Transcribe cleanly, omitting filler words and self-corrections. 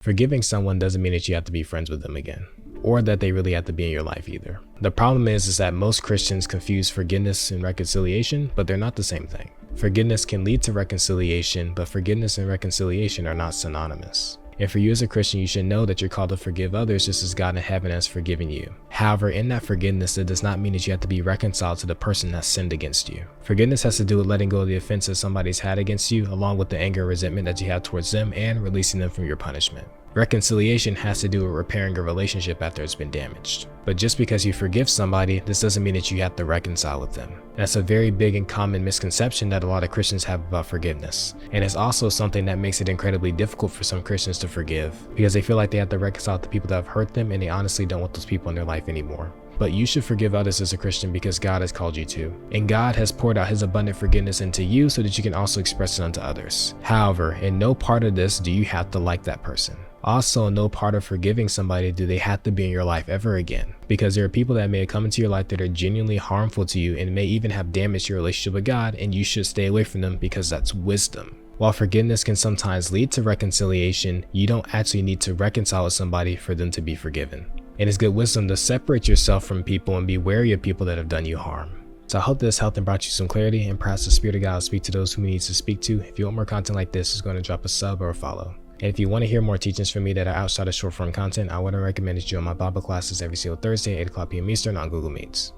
Forgiving someone doesn't mean that you have to be friends with them again, or that they really have to be in your life either. The problem is that most Christians confuse forgiveness and reconciliation, but they're not the same thing. Forgiveness can lead to reconciliation, but forgiveness and reconciliation are not synonymous. And for you as a Christian, you should know that you're called to forgive others just as God in heaven has forgiven you. However, in that forgiveness, it does not mean that you have to be reconciled to the person that sinned against you. Forgiveness has to do with letting go of the offense that somebody's had against you, along with the anger and resentment that you have towards them, and releasing them from your punishment. Reconciliation has to do with repairing a relationship after it's been damaged. But just because you forgive somebody, this doesn't mean that you have to reconcile with them. That's a very big and common misconception that a lot of Christians have about forgiveness. And it's also something that makes it incredibly difficult for some Christians to forgive, because they feel like they have to reconcile with the people that have hurt them, and they honestly don't want those people in their life anymore. But you should forgive others as a Christian because God has called you to. And God has poured out his abundant forgiveness into you so that you can also express it unto others. However, in no part of this do you have to like that person. Also, in no part of forgiving somebody do they have to be in your life ever again, because there are people that may come into your life that are genuinely harmful to you and may even have damaged your relationship with God, and you should stay away from them because that's wisdom. While forgiveness can sometimes lead to reconciliation, you don't actually need to reconcile with somebody for them to be forgiven. And it's good wisdom to separate yourself from people and be wary of people that have done you harm. So I hope this helped and brought you some clarity, and perhaps the Spirit of God will speak to those whom he needs to speak to. If you want more content like this, just go and drop a sub or a follow. And if you want to hear more teachings from me that are outside of short form content, I would recommend that you join my Bible classes every single Thursday at 8 o'clock p.m. Eastern on Google Meets.